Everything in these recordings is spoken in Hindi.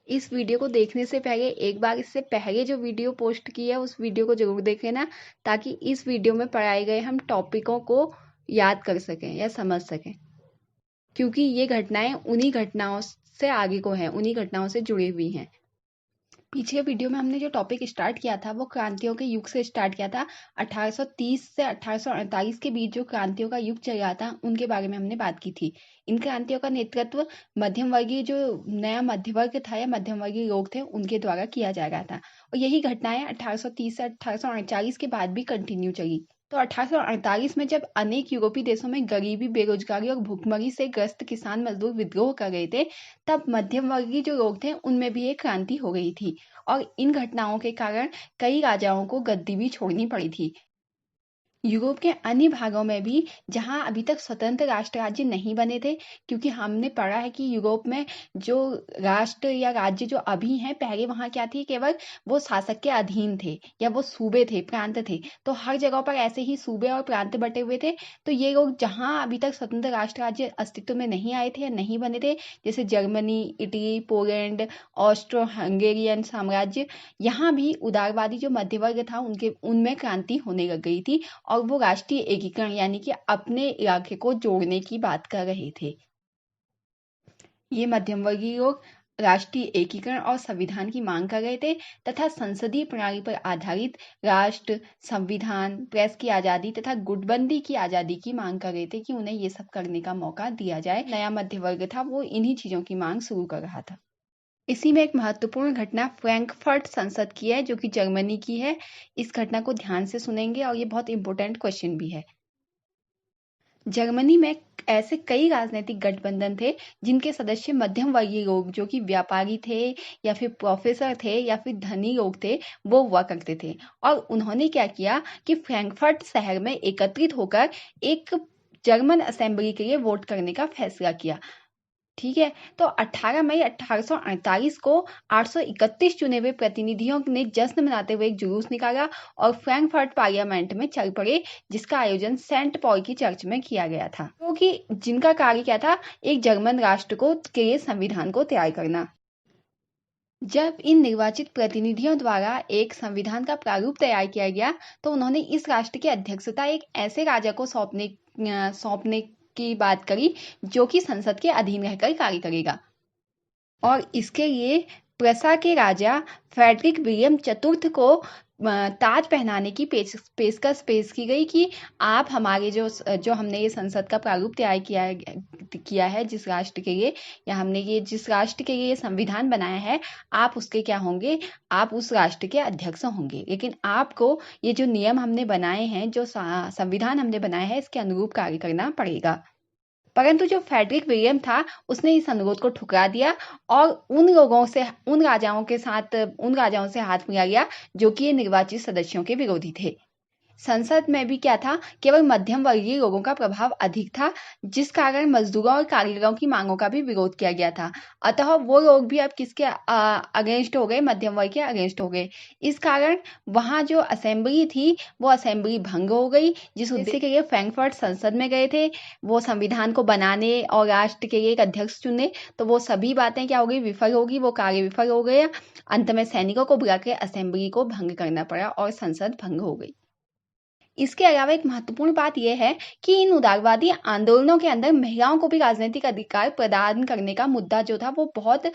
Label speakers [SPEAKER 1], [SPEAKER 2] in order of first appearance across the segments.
[SPEAKER 1] इस वीडियो को देखने से पहले एक बार इससे पहले जो वीडियो पोस्ट की है उस वीडियो को ज़रूर देख लेना, ताकि इस वीडियो में पढ़ाए गए हम टॉपिकों को याद कर सकें या समझ सकें, क्योंकि ये घटनाएं उन्हीं घटनाओं से आगे को हैं, उन्हीं घटनाओं से जुड़ी हुई हैं। पीछे वीडियो में हमने जो टॉपिक स्टार्ट किया था वो क्रांतियों के युग से स्टार्ट किया था। 1830 से 1848 के बीच जो क्रांतियों का युग चल रहा था उनके बारे में हमने बात की थी। इन क्रांतियों का नेतृत्व मध्यम वर्गीय जो नया मध्य वर्ग था या मध्यम वर्गीय लोग थे उनके द्वारा किया जा रहा था, और यही घटनाएं 1830 से 1848 के बाद भी कंटिन्यू चली। तो 1848 में जब अनेक यूरोपीय देशों में गरीबी, बेरोजगारी और भूखमरी से ग्रस्त किसान मजदूर विद्रोह कर रहे थे, तब मध्यम वर्गीय जो लोग थे उनमें भी एक क्रांति हो गई थी, और इन घटनाओं के कारण कई राजाओं को गद्दी भी छोड़नी पड़ी थी। यूरोप के अन्य भागों में भी जहां अभी तक स्वतंत्र राष्ट्र राज्य नहीं बने थे, क्योंकि हमने पढ़ा है कि यूरोप में जो राष्ट्र या राज्य जो अभी हैं, पहले वहां क्या थी, केवल वो शासक के अधीन थे या वो सूबे थे, प्रांत थे। तो हर जगह पर ऐसे ही सूबे और प्रांत बटे हुए थे। तो ये लोग जहां अभी तक स्वतंत्र राष्ट्र राज्य अस्तित्व में नहीं आए थे या नहीं बने थे, जैसे Germany, Italy, Poland, Austro Hungarian साम्राज्य, यहाँ भी उदारवादी जो मध्य वर्ग था उनमें क्रांति होने लग गई थी, और वो राष्ट्रीय एकीकरण यानी कि अपने इलाके को जोड़ने की बात कर रहे थे। ये मध्यम वर्गीय लोग राष्ट्रीय एकीकरण और संविधान की मांग कर रहे थे, तथा संसदीय प्रणाली पर आधारित राष्ट्र, संविधान, प्रेस की आजादी तथा गुटबंदी की आजादी की मांग कर रहे थे कि उन्हें ये सब करने का मौका दिया जाए। नया मध्य वर्ग था, वो इन्हीं चीजों की मांग शुरू कर रहा था। इसी में एक महत्वपूर्ण घटना फ्रैंकफर्ट संसद की है, जो कि जर्मनी की है। इस घटना को ध्यान से सुनेंगे और ये बहुत इंपॉर्टेंट क्वेश्चन भी है। जर्मनी में ऐसे कई राजनीतिक गठबंधन थे जिनके सदस्य मध्यम वर्गीय लोग, जो कि व्यापारी थे या फिर प्रोफेसर थे या फिर धनी लोग थे, वो हुआ करते थे। और उन्होंने क्या किया कि फ्रैंकफर्ट शहर में एकत्रित होकर एक जर्मन असेंबली के लिए वोट करने का फैसला किया। ठीक है, तो 18 मई 1848 को 831 चुने हुए प्रतिनिधियों ने जश्न मनाते हुए एक जुलूस निकाला और फ्रैंकफर्ट पार्लियामेंट में चल पड़े, जिसका आयोजन सेंट पॉल की चर्च में किया गया था, क्योंकि जिनका कार्य क्या था, एक जर्मन राष्ट्र को के लिए संविधान को तैयार करना। जब इन निर्वाचित प्रतिनिधियों द्वारा एक संविधान का प्रारूप तैयार किया गया, तो उन्होंने इस राष्ट्र की अध्यक्षता एक ऐसे राजा को सौंपने की बात करी जो कि संसद के अधीन रहकर कार्य करेगा। और इसके लिए प्रसा के राजा फ्रेडरिक विलियम चतुर्थ को ताज पहनाने की पेशकश पेश की गई कि आप हमारे जो हमने ये संसद का प्रारूप तैयार किया है जिस राष्ट्र के लिए, या हमने ये जिस राष्ट्र के लिए संविधान बनाया है, आप उसके क्या होंगे, आप उस राष्ट्र के अध्यक्ष होंगे। लेकिन आपको ये जो नियम हमने बनाए हैं, जो संविधान हमने बनाया है, इसके अनुरूप कार्य करना पड़ेगा। परंतु जो फ्रेडरिक विलियम था, उसने इस अनुरोध को ठुकरा दिया और उन राजाओं से हाथ मिला लिया जो कि ये निर्वाचित सदस्यों के विरोधी थे। संसद में भी क्या था, केवल मध्यम वर्गीय लोगों का प्रभाव अधिक था, जिस कारण मजदूरों और कारीगरों की मांगों का भी विरोध किया गया था। अतः वो लोग भी अब किसके अगेंस्ट हो गए, मध्यम वर्ग के अगेंस्ट हो गए। इस कारण वहां जो असेंबली थी वो असेंबली भंग हो गई, जिस उद्देश्य के लिए फ्रैंकफर्ट संसद में गए थे, वो संविधान को बनाने और राष्ट्र के लिए एक अध्यक्ष चुने, तो वो सभी बातें क्या हो गई, विफल होगी, वो कार्य विफल हो गया। अंत में सैनिकों को बुलाकर असेंबली को भंग करना पड़ा और संसद भंग हो गई। इसके अलावा एक महत्वपूर्ण बात यह है कि इन उदारवादी आंदोलनों के अंदर महिलाओं को भी राजनीतिक अधिकार प्रदान करने का मुद्दा जो था वो बहुत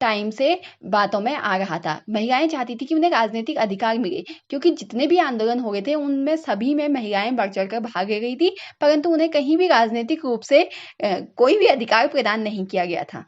[SPEAKER 1] टाइम से बातों में आ रहा था। महिलाएं चाहती थी कि उन्हें राजनीतिक अधिकार मिले, क्योंकि जितने भी आंदोलन हो रहे थे उनमें सभी में महिलाएं बढ़ चढ़ कर भाग ले रही थी, परंतु उन्हें कहीं भी राजनीतिक रूप से कोई भी अधिकार प्रदान नहीं किया गया था।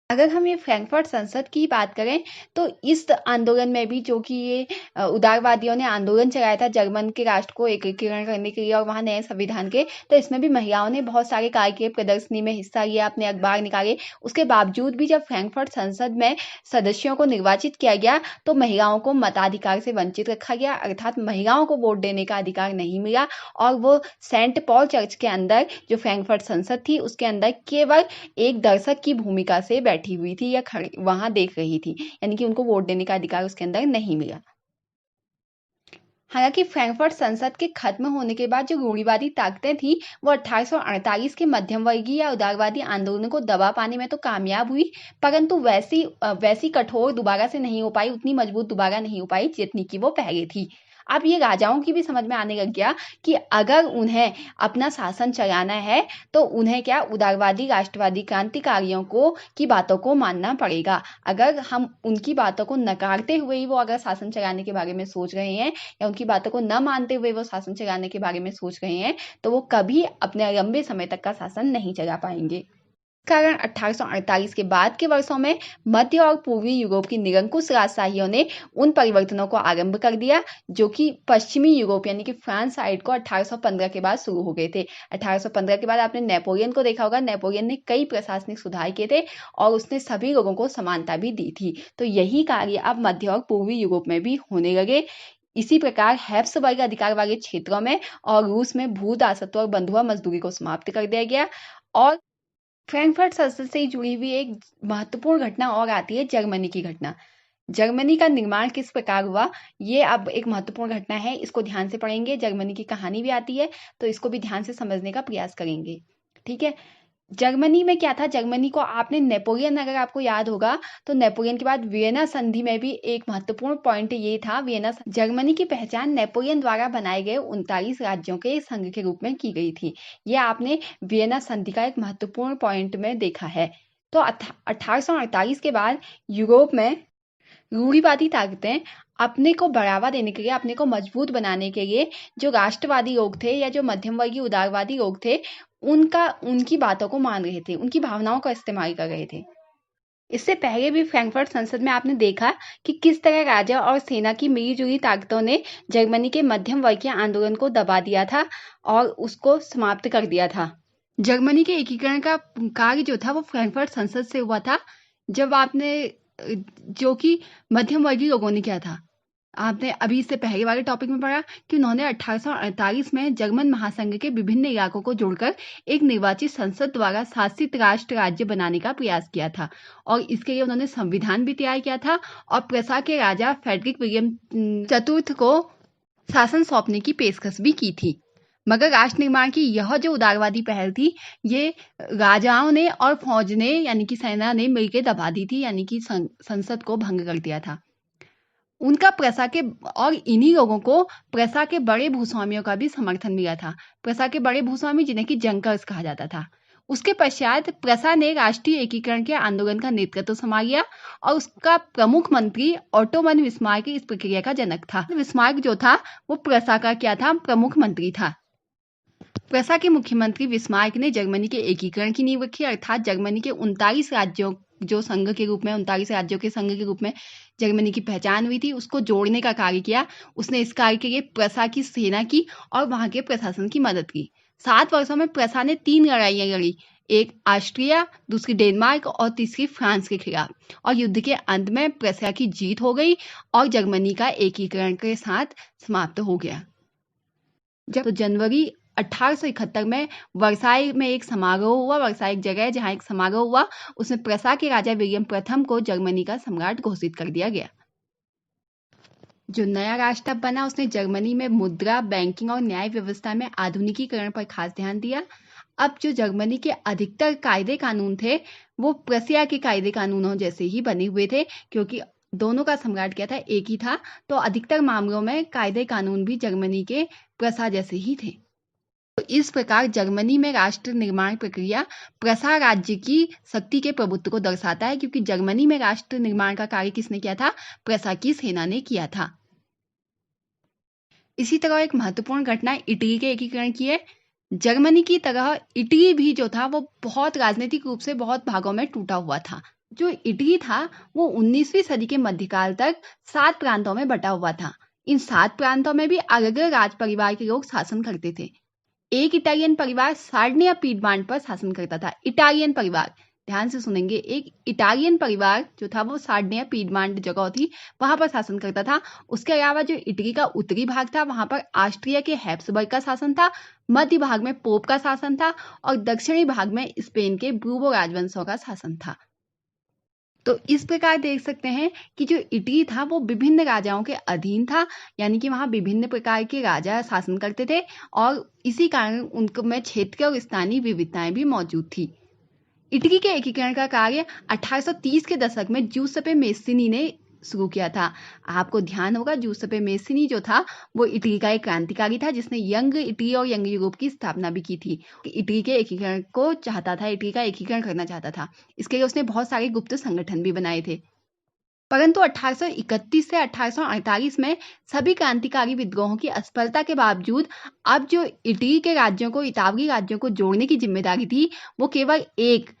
[SPEAKER 1] अगर हम ये फ्रैंकफर्ट संसद की बात करें, तो इस आंदोलन में भी जो कि ये उदारवादियों ने आंदोलन चलाया था जर्मन के राष्ट्र को एकीकरण करने के लिए और वहाँ नए संविधान के, तो इसमें भी महिलाओं ने बहुत सारे कार्य किए, प्रदर्शनी में हिस्सा लिया, अपने अखबार निकाले। उसके बावजूद भी जब फ्रैंकफर्ट संसद में सदस्यों को निर्वाचित किया गया, तो महिलाओं को मताधिकार से वंचित रखा गया, अर्थात महिलाओं को वोट देने का अधिकार नहीं मिला। और वो सेंट पॉल चर्च के अंदर, जो फ्रैंकफर्ट संसद थी, उसके अंदर केवल एक दर्शक की भूमिका से बैठी हुई थी या खड़ी वहां देख रही थी, यानी कि उनको वोट देने का अधिकार उसके अंदर नहीं मिला। हालांकि फ्रैंकफर्ट संसद के खत्म होने के बाद जो रूढ़िवादी ताकतें थी वो 1848 के मध्यम वर्गीय या उदारवादी आंदोलनों को दबा पाने में तो कामयाब हुई, परंतु वैसी कठोर दोबारा से नहीं हो पाई, उतनी मजबूत दोबारा नहीं हो पाई जितनी की वो पहले थी। अब ये राजाओं की भी समझ में आने लग गया कि अगर उन्हें अपना शासन चलाना है तो उन्हें क्या उदारवादी राष्ट्रवादी क्रांतिकारियों की बातों को मानना पड़ेगा। अगर हम उनकी बातों को नकारते हुए ही वो अगर शासन चलाने के बारे में सोच रहे हैं या उनकी बातों को न मानते हुए वो शासन चलाने के बारे में सोच रहे हैं तो वो कभी अपने लंबे समय तक का शासन नहीं चला पाएंगे। कारण 1848 के बाद के वर्षों में मध्य और पूर्वी यूरोप की निरंकुश राजशाहियों ने उन परिवर्तनों को आरंभ कर दिया जो कि पश्चिमी यूरोप यानी कि फ्रांस साइड को 1815 के बाद शुरू हो गए थे। 1815 के बाद आपने नेपोलियन को देखा होगा, नेपोलियन ने कई प्रशासनिक सुधार किए थे और उसने सभी लोगों को समानता भी दी थी। तो यही कार्य अब मध्य और पूर्वी यूरोप में भी होने लगे। इसी प्रकार हैब्सबर्ग अधिकार वाले क्षेत्रों में और रूस में भू दासत्व और बंधुआ मजदूरी को समाप्त कर दिया गया। और फ्रैंकफर्ट संसद से जुड़ी हुई एक महत्वपूर्ण घटना और आती है, जर्मनी की घटना। जर्मनी का निर्माण किस प्रकार हुआ, ये अब एक महत्वपूर्ण घटना है, इसको ध्यान से पढ़ेंगे। जर्मनी की कहानी भी आती है तो इसको भी ध्यान से समझने का प्रयास करेंगे। ठीक है, जर्मनी में क्या था, जर्मनी को आपने नेपोलियन, अगर आपको याद होगा तो नेपोलियन के बाद वियना संधि में भी एक महत्वपूर्ण पॉइंट ये था, जर्मनी की पहचान नेपोलियन द्वारा बनाए गए 39 राज्यों के संघ के रूप में की गई थी। यह आपने वियना संधि का एक महत्वपूर्ण पॉइंट में देखा है। तो 1848 के बाद यूरोप में रूढ़िवादी ताकतें अपने को बढ़ावा देने के लिए, अपने को मजबूत बनाने के लिए जो राष्ट्रवादी लोग थे या जो मध्यम वर्गीय उदारवादी लोग थे उनकी बातों को मान रहे थे, उनकी भावनाओं का इस्तेमाल कर रहे थे। इससे पहले भी फ्रैंकफर्ट संसद में आपने देखा कि किस तरह राजा और सेना की मिलीजुली ताकतों ने जर्मनी के मध्यम वर्गीय आंदोलन को दबा दिया था और उसको समाप्त कर दिया था। जर्मनी के एकीकरण का कार्य जो था वो फ्रैंकफर्ट संसद से हुआ था, जब आपने जो कि मध्यम वर्गीय लोगों ने किया था। आपने अभी इससे पहले वाले टॉपिक में पढ़ा कि उन्होंने 1848 में जर्मन महासंघ के विभिन्न इलाकों को जोड़कर एक निर्वाचित संसद द्वारा शासित राष्ट्र राज्य बनाने का प्रयास किया था और इसके लिए उन्होंने संविधान भी तैयार किया था और प्रसा के राजा फ्रेडरिक विलियम चतुर्थ को शासन सौंपने की पेशकश भी की थी। मगर राष्ट्र निर्माण की यह जो उदारवादी पहल थी ये राजाओं ने और फौज ने यानी कि सेना ने मिलकर दबा दी थी, यानी कि संसद को भंग कर दिया था। उनका प्रसा के और इन्हीं लोगों को प्रसा के बड़े भूस्वामियों का भी समर्थन मिला था। प्रसा के बड़े भूस्वामी जिन्हें कि जंकर्स कहा जाता था। उसके पश्चात प्रसा ने राष्ट्रीय एकीकरण के आंदोलन का नेतृत्व संभाल लिया और उसका प्रमुख मंत्री ऑटो वन बिस्मार्क इस प्रक्रिया का जनक था। बिस्मार्क जो था वो प्रसा का क्या था, प्रमुख मंत्री था। प्रसा के मुख्यमंत्री बिस्मार्क ने जर्मनी के एकीकरण की नींव रखी, अर्थात जर्मनी के 39 राज्यों जो संघ के रूप में 39 राज्यों के संघ के रूप में जर्मनी की पहचान हुई थी उसको जोड़ने का कार्य किया। उसने इस कार्य के लिए प्रसा की सेना की और वहां के प्रशासन की मदद की। 7 वर्षों में प्रसा ने 3 लड़ाइयां लड़ी, एक ऑस्ट्रिया, दूसरी डेनमार्क और तीसरी फ्रांस के खिलाफ। और युद्ध के अंत में प्रसा की जीत हो गई और जर्मनी का एकीकरण के साथ समाप्त हो गया। जब तो जनवरी 1871 में वर्साई में एक समारोह हुआ। वर्साई एक जगह है जहां एक समारोह हुआ, उसमें प्रसा के राजा विलियम प्रथम को जर्मनी का सम्राट घोषित कर दिया गया। जो नया राष्ट्र बना उसने जर्मनी में मुद्रा, बैंकिंग और न्याय व्यवस्था में आधुनिकीकरण पर खास ध्यान दिया। अब जो जर्मनी के अधिकतर कायदे कानून थे वो प्रसिया के कायदे कानूनों जैसे ही बने हुए थे, क्योंकि दोनों का सम्राट क्या था, एक ही था। तो अधिकतर मामलों में कायदे कानून भी जर्मनी के प्रसा जैसे ही थे। तो इस प्रकार जर्मनी में राष्ट्र निर्माण प्रक्रिया प्रसा राज्य की शक्ति के प्रभुत्व को दर्शाता है, क्योंकि जर्मनी में राष्ट्र निर्माण का कार्य किसने किया था, प्रसा की सेना ने किया था। इसी तरह एक महत्वपूर्ण घटना इटली के एकीकरण की है। जर्मनी की तरह इटली भी जो था वो बहुत राजनीतिक रूप से बहुत भागों में टूटा हुआ था। जो इटली था वो 19वीं सदी के मध्यकाल तक 7 प्रांतों में बटा हुआ था। इन 7 प्रांतों में भी अलग अलग राज परिवार के लोग शासन करते थे। एक इटालियन परिवार सार्डिनिया पीडमांट पर शासन करता था। इटालियन परिवार, ध्यान से सुनेंगे, एक इटालियन परिवार जो था वो सार्डिनिया पीडमांट जगह थी वहां पर शासन करता था। उसके अलावा जो इटली का उत्तरी भाग था वहां पर ऑस्ट्रिया के हैब्सबर्ग का शासन था, मध्य भाग में पोप का शासन था और दक्षिणी भाग में स्पेन के ब्रूबो राजवंशों का शासन था। तो इस प्रकार देख सकते हैं कि जो इटली था वो विभिन्न राजाओं के अधीन था, यानी कि वहाँ विभिन्न प्रकार के राजा शासन करते थे और इसी कारण उनको में क्षेत्रीय और स्थानीय विविधताएं भी मौजूद थी। इटली के एकीकरण का कार्य 1830 के दशक में जूसेप्पे मेस्सीनी ने शुरू किया था। आपको ध्यान होगा जूसेप्पे मेस्सीनी जो था वो इटली का एक क्रांतिकारी था जिसने यंग इटली और यंग यूरोप की स्थापना भी की थी। इटली के एकीकरण को चाहता था, इटली का एकीकरण करना चाहता था। इसके लिए उसने बहुत सारे गुप्त संगठन भी बनाए थे। परंतु 1831 से 1848 में सभी क्रांतिकारी विद्रोहों की असफलता के बावजूद अब जो इटली के राज्यों को, इतावली राज्यों को जोड़ने की जिम्मेदारी थी वो केवल एक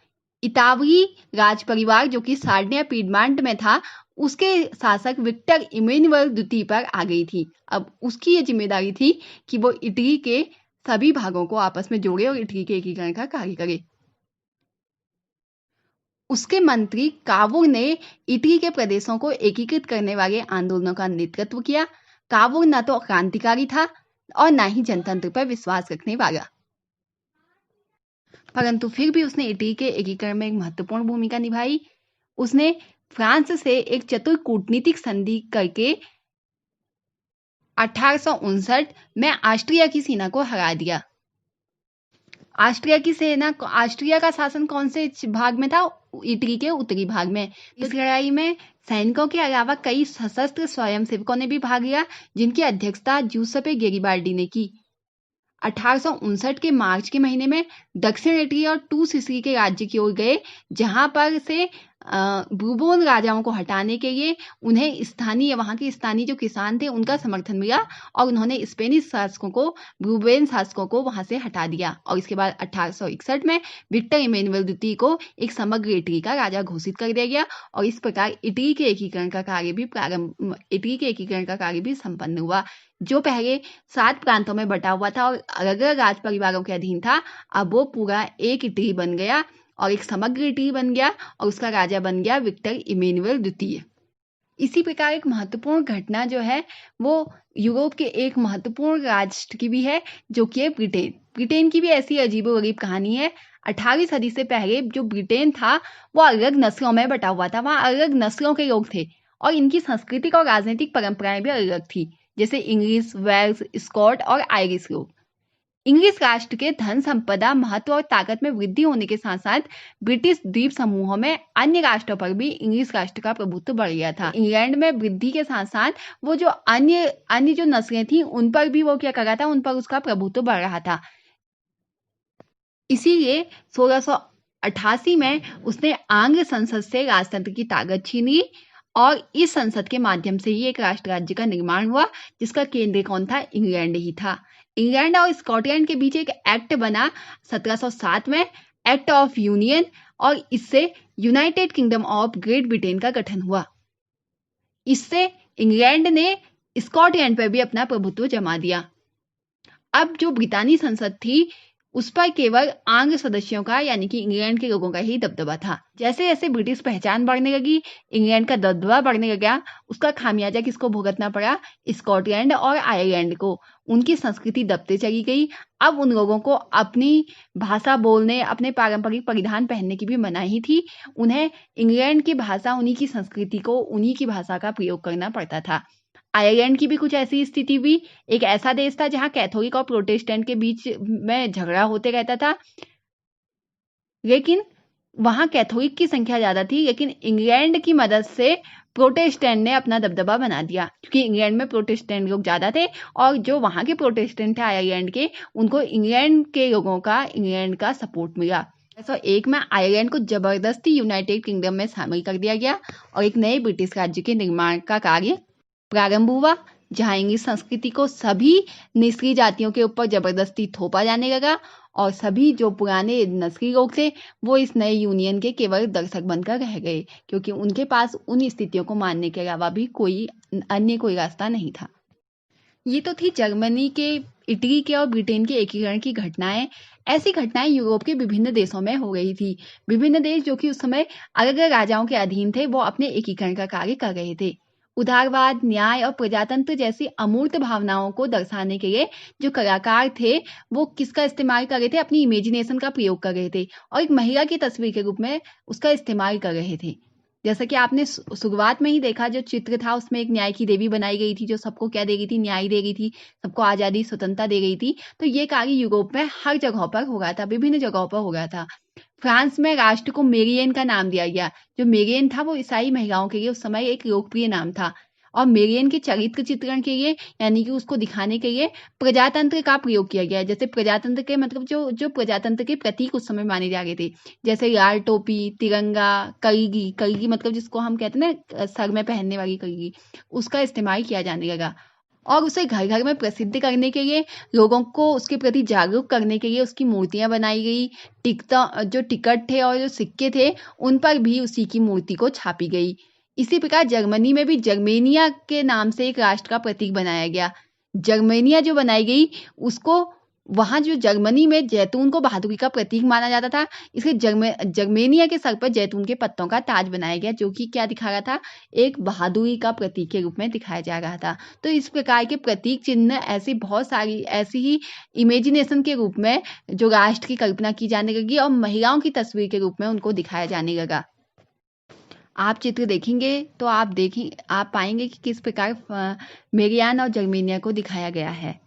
[SPEAKER 1] इतावली राज परिवार जो कि सार्डिनिया पीडमांट में था उसके शासक विक्टर इमैनुएल द्वितीय पर आ गई थी। अब उसकी ये जिम्मेदारी थी कि वो इटली के सभी भागों को आपस में जोड़े और इटली के एकीकरण का कार्य करे। उसके मंत्री कावूर ने इटली के प्रदेशों को एकीकृत करने वाले आंदोलनों का नेतृत्व किया। कावूर न तो क्रांतिकारी था और न ही जनतंत्र पर विश्वास रखने वाला, परंतु फिर भी उसने इटली के एकीकरण में एक महत्वपूर्ण भूमिका निभाई। उसने फ्रांस से एक चतुर कूटनीतिक संधि करके 1859 में ऑस्ट्रिया की सेना को हरा दिया। ऑस्ट्रिया का शासन कौन से भाग में था? इटली के उत्तरी भाग में। इस लड़ाई में सैनिकों के अलावा कई सशस्त्र स्वयंसेवकों ने भी भाग लिया जिनकी अध्यक्षता जूसेप्पे गेरिबाल्डी ने की। 1859 के मार्च के महीने में दक्षिण इटली और टू सिसिली के राज्य की ओर गए, जहां पर से बूर्बोन राजाओं को हटाने के लिए उन्हें वहां के स्थानीय जो किसान थे उनका समर्थन मिला और उन्होंने स्पेनिश शासकों को, बूर्बोन शासकों को वहां से हटा दिया। और इसके बाद 1861 में विक्टर इमैनुएल द्वितीय को एक समग्र इटली का राजा घोषित कर दिया गया और इस प्रकार इटली के एकीकरण का कार्य भी संपन्न हुआ। जो पहले 7 प्रांतों में बटा हुआ था और अलग अलग राज परिवारों के अधीन था, अब वो पूरा एक इटली बन गया और एक समग्र इटली बन गया और उसका राजा बन गया विक्टर इमैनुएल द्वितीय। इसी प्रकार एक महत्वपूर्ण घटना जो है वो यूरोप के एक महत्वपूर्ण राष्ट्र की भी है जो कि है ब्रिटेन। ब्रिटेन की भी ऐसी अजीबोगरीब कहानी है। 18वीं सदी से पहले जो ब्रिटेन था वो अलग नस्लों में बटा हुआ था। वहाँ अलग नस्लों के लोग थे और इनकी सांस्कृतिक और राजनीतिक परंपराएं भी अलग थी, जैसे इंग्लिश, वेल्स, स्कॉट और आयरिश लोग। इंग्लिश राष्ट्र के धन संपदा, महत्व और ताकत में वृद्धि होने के साथ साथ ब्रिटिश द्वीप समूहों में अन्य राष्ट्रों पर भी इंग्लिश राष्ट्र का प्रभुत्व बढ़ गया था। इंग्लैंड में वृद्धि के साथ साथ वो जो अन्य जो नस्लें थी उन पर भी वो क्या कर रहा था, उन पर उसका प्रभुत्व बढ़ रहा था। इसीलिए 1688 में उसने आंग्ल संसद से राजतंत्र की ताकत छीन ली और इस संसद के माध्यम से ही एक राष्ट्र राज्य का निर्माण हुआ जिसका केंद्र कौन था? इंग्लैंड ही था। इंग्लैंड और स्कॉटलैंड के बीच एक एक्ट बना 1707 में, एक्ट ऑफ यूनियन, और इससे United kingdom of great Britain का गठन हुआ। इससे इंग्लैंड ने स्कॉटलैंड पर भी अपना प्रभुत्व जमा दिया। अब जो ब्रितानी संसद थी उस पर केवल आंग्ल सदस्यों का, यानी कि इंग्लैंड के लोगों का ही दबदबा था। जैसे जैसे ब्रिटिश पहचान बढ़ने लगी, इंग्लैंड का दबदबा बढ़ने लगा, उसका खामियाजा किसको भुगतना पड़ा? स्कॉटलैंड और आयरलैंड को। उनकी संस्कृति दबते चली गई। अब उन लोगों को अपनी भाषा बोलने, अपने पारंपरिक परिधान पहनने की भी मनाही थी। उन्हें इंग्लैंड की भाषा, उन्हीं की संस्कृति को, उन्हीं की भाषा का प्रयोग करना पड़ता था। आयरलैंड की भी कुछ ऐसी स्थिति हुई। एक ऐसा देश था जहां कैथोलिक और प्रोटेस्टेंट के बीच में झगड़ा होते रहता था, लेकिन वहां कैथोलिक की संख्या ज्यादा थी, लेकिन इंग्लैंड की मदद से प्रोटेस्टेंट ने अपना दबदबा बना दिया, क्योंकि इंग्लैंड में प्रोटेस्टेंट लोग ज्यादा थे और जो वहां के प्रोटेस्टेंट थे आयरलैंड के, उनको इंग्लैंड के लोगों का, इंग्लैंड का सपोर्ट मिला। 1901 में आयरलैंड को जबरदस्ती यूनाइटेड किंगडम में शामिल कर दिया गया और एक नए ब्रिटिश राज्य के निर्माण का कार्य प्रारंभ हुआ, जहां इंग्लिश संस्कृति को सभी निचली जातियों के ऊपर जबरदस्ती थोपा जाने लगा और सभी जो पुराने नस्ली लोग थे वो इस नए यूनियन के केवल दर्शक बनकर रह गए, क्योंकि उनके पास उन स्थितियों को मानने के अलावा भी कोई रास्ता नहीं था। ये तो थी जर्मनी के, इटली के और ब्रिटेन के एकीकरण की घटनाएं। ऐसी घटनाएं यूरोप के विभिन्न देशों में हो रही थी। विभिन्न देश जो कि उस समय अलग अलग राजाओं के अधीन थे, वो अपने एकीकरण का कार्य कर रहे थे। उदारवाद, न्याय और प्रजातंत्र जैसी अमूर्त भावनाओं को दर्शाने के लिए जो कलाकार थे वो किसका इस्तेमाल कर रहे थे? अपनी इमेजिनेशन का प्रयोग कर रहे थे और एक महिला की तस्वीर के रूप में उसका इस्तेमाल कर रहे थे। जैसा कि आपने शुरुआत में ही देखा, जो चित्र था उसमें एक न्याय की देवी बनाई गई थी, जो सबको क्या दे रही थी, न्याय दे रही थी, सबको आज़ादी स्वतंत्रता दे रही थी। तो ये कार्य यूरोप में हर जगह पर हो गया था, विभिन्न जगहों पर हो गया था। फ्रांस में राष्ट्र को मेरियन का नाम दिया गया। जो मेरियन था वो ईसाई महिलाओं के लिए उस समय एक लोकप्रिय नाम था। और मेरियन के चरित्र चित्रण के लिए, यानी कि उसको दिखाने के लिए प्रजातंत्र का प्रयोग किया गया है। जैसे प्रजातंत्र के मतलब जो प्रजातंत्र के प्रतीक उस समय माने जा रहे थे, जैसे लाल टोपी, तिरंगा, कलगी, कलगी मतलब जिसको हम कहते हैं ना सर में पहनने वाली कलगी, उसका इस्तेमाल किया जाने लगा। और उसे घर घर में प्रसिद्ध करने के लिए, लोगों को उसके प्रति जागरूक करने के लिए उसकी मूर्तियां बनाई गई। जो टिकट थे और जो सिक्के थे उन पर भी उसी की मूर्ति को छापी गई। इसी प्रकार जर्मनी में भी जर्मेनिया के नाम से एक राष्ट्र का प्रतीक बनाया गया। जर्मेनिया जो बनाई गई उसको, वहां जो जर्मनी में जैतून को बहादुरी का प्रतीक माना जाता था, इसलिए जर्मेनिया के सर पर जैतून के पत्तों का ताज बनाया गया, जो कि क्या दिखा रहा था, एक बहादुरी का प्रतीक के रूप में दिखाया जा रहा था। तो इस प्रकार के प्रतीक चिन्ह ऐसी बहुत सारी ऐसी ही इमेजिनेशन के रूप में जो राष्ट्र की कल्पना की जाने लगी और महिलाओं की तस्वीर के रूप में उनको दिखाया जाने लगा। आप चित्र देखेंगे तो आप पाएंगे कि किस प्रकार मेरियान और जर्मेनिया को दिखाया गया है।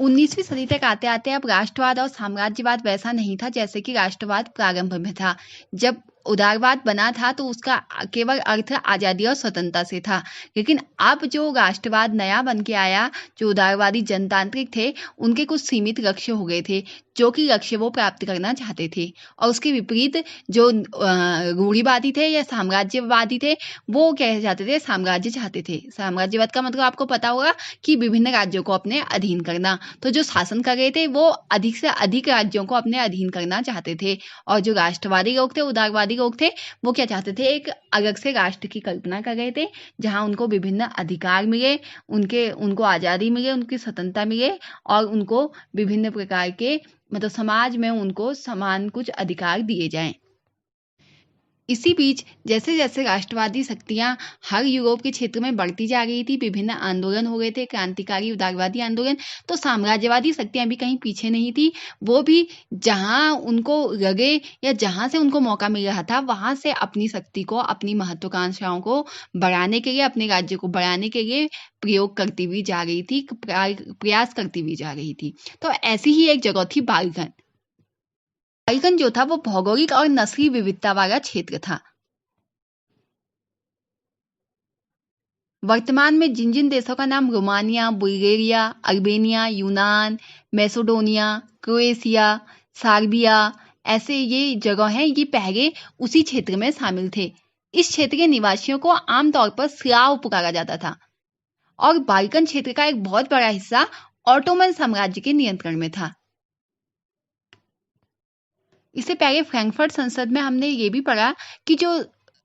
[SPEAKER 1] 19वीं सदी तक आते आते अब राष्ट्रवाद और साम्राज्यवाद वैसा नहीं था जैसे कि राष्ट्रवाद प्रारंभ में था। जब उदारवाद बना था तो उसका केवल अर्थ आज़ादी और स्वतंत्रता से था। लेकिन अब जो राष्ट्रवाद नया बन के आया, जो उदारवादी जनतांत्रिक थे, उनके कुछ सीमित लक्ष्य हो गए थे, जो कि लक्ष्य वो प्राप्त करना चाहते थे। और उसके विपरीत जो रूढ़िवादी थे या साम्राज्यवादी थे, वो क्या चाहते थे, साम्राज्य चाहते थे। साम्राज्यवाद का मतलब आपको पता होगा कि विभिन्न राज्यों को अपने अधीन करना। तो जो शासन कर रहे थे वो अधिक से अधिक राज्यों को अपने अधीन करना चाहते थे। और जो राष्ट्रवादी लोग थे, उदारवादी लोग थे, वो क्या चाहते थे, एक अलग से राष्ट्र की कल्पना कर रहे थे, जहां उनको विभिन्न अधिकार मिले, उनको आज़ादी मिले, उनकी स्वतंत्रता मिले, और उनको विभिन्न प्रकार के मतलब समाज में उनको समान कुछ अधिकार दिए जाएं। इसी बीच जैसे जैसे राष्ट्रवादी शक्तियां हर यूरोप के क्षेत्र में बढ़ती जा रही थी, विभिन्न आंदोलन हो गए थे, क्रांतिकारी उदारवादी आंदोलन, तो साम्राज्यवादी शक्तियां भी कहीं पीछे नहीं थी। वो भी जहां उनको लगे या जहां से उनको मौका मिल रहा था, वहां से अपनी शक्ति को, अपनी महत्वाकांक्षाओं को बढ़ाने के लिए, अपने राज्य को बढ़ाने के लिए प्रयोग करती हुई जा रही थी, प्रयास करती हुई जा रही थी। तो ऐसी ही एक जगह थी बाल्कन। बाल्कन जो था वो भौगोलिक और नस्ली विविधता वाला क्षेत्र था। वर्तमान में जिन जिन देशों का नाम रोमानिया, बुल्गारिया, अल्बेनिया, यूनान, मैसेडोनिया, क्रोएशिया, सर्बिया, ऐसे ये जगह हैं, ये पहले उसी क्षेत्र में शामिल थे। इस क्षेत्र के निवासियों को आमतौर पर स्लाव पुकारा जाता था। और बाल्कन क्षेत्र का एक बहुत बड़ा हिस्सा ऑटोमन साम्राज्य के नियंत्रण में था। इससे पहले फ्रैंकफर्ट संसद में हमने ये भी पढ़ा कि जो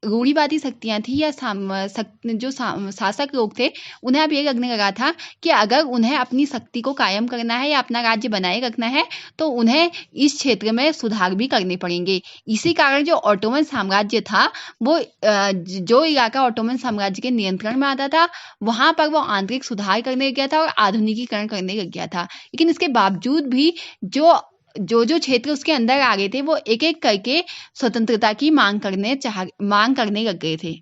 [SPEAKER 1] रूढ़िवादी शक्तियां थी या शासक लोग थे, उन्हें अब ये लगने लगा था कि अगर उन्हें अपनी शक्ति को कायम करना है या अपना राज्य बनाए रखना है, तो उन्हें इस क्षेत्र में सुधार भी करने पड़ेंगे। इसी कारण जो ऑटोमन साम्राज्य था, वो जो इलाका ऑटोमन साम्राज्य के नियंत्रण में आता था, वहां पर वो आंतरिक सुधार करने लग गया था और आधुनिकीकरण करने लग गया था। लेकिन इसके बावजूद भी जो क्षेत्र उसके अंदर आ गए थे, वो एक एक करके स्वतंत्रता की मांग करने लग गए थे।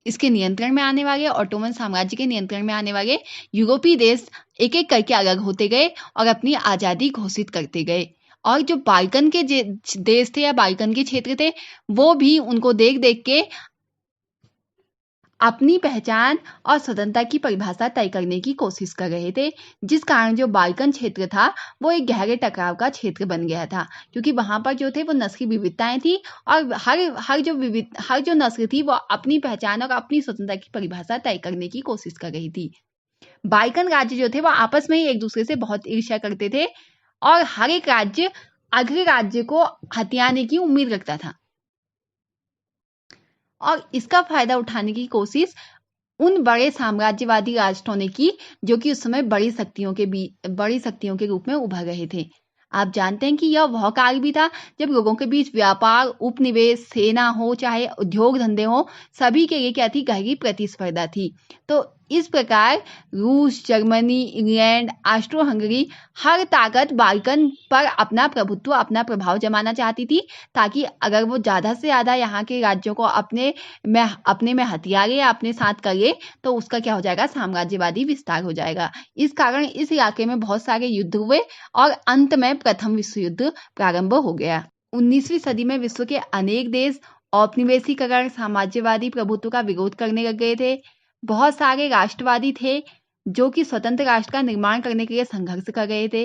[SPEAKER 1] इसके नियंत्रण में आने वाले, ऑटोमन साम्राज्य के नियंत्रण में आने वाले यूरोपीय देश एक एक करके अलग होते गए और अपनी आजादी घोषित करते गए। और जो बाल्कन के देश थे या बाल्कन के क्षेत्र थे, वो भी उनको देख देख के अपनी पहचान और स्वतंत्रता की परिभाषा तय करने की कोशिश कर रहे थे, जिस कारण जो बाल्कन क्षेत्र था वो एक गहरे टकराव का क्षेत्र बन गया था, क्योंकि वहां पर जो थे वो नस्ली विविधताएं थी और हर जो नस्ल थी वो अपनी पहचान और अपनी स्वतंत्रता की परिभाषा तय करने की कोशिश कर रही थी। बाल्कन राज्य जो थे वो आपस में ही एक दूसरे से बहुत ईर्ष्या करते थे और हर एक राज्य अगले राज्य को हथियाने की उम्मीद रखता था, और इसका फायदा उठाने की कोशिश उन बड़े साम्राज्यवादी राष्ट्रों ने की, जो कि उस समय बड़ी शक्तियों के रूप में उभर रहे थे। आप जानते हैं कि यह वह काल भी था जब लोगों के बीच व्यापार, उपनिवेश, सेना हो चाहे उद्योग धंधे हो, सभी के लिए क्या थी, गहरी प्रतिस्पर्धा थी। तो इस प्रकार रूस, जर्मनी, इंग्लैंड, ऑस्ट्रो हंगरी हर ताकत बाल्कन पर अपना प्रभुत्व, अपना प्रभाव जमाना चाहती थी, ताकि अगर वो ज़्यादा से ज़्यादा यहाँ के राज्यों को अपने में हथियारे या अपने साथ कर ले तो उसका क्या हो जाएगा, साम्राज्यवादी विस्तार हो जाएगा। इस कारण इस इलाके में बहुत सारे युद्ध हुए और अंत में प्रथम विश्व युद्ध प्रारंभ हो गया। 19वीं सदी में विश्व के अनेक देश औपनिवेशीकरण, साम्राज्यवादी प्रभुत्व का विरोध करने लग गए थे। बहुत सारे राष्ट्रवादी थे जो कि स्वतंत्र राष्ट्र का निर्माण करने के लिए संघर्ष कर रहे थे,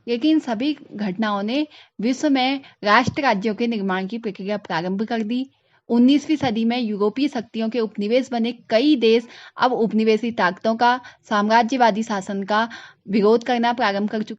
[SPEAKER 1] लेकिन सभी घटनाओं ने विश्व में राष्ट्र राज्यों के निर्माण की प्रक्रिया प्रारंभ कर दी। 19वीं सदी में यूरोपीय शक्तियों के उपनिवेश बने कई देश अब उपनिवेशी ताकतों का, साम्राज्यवादी शासन का विरोध करना प्रारंभ कर चुके।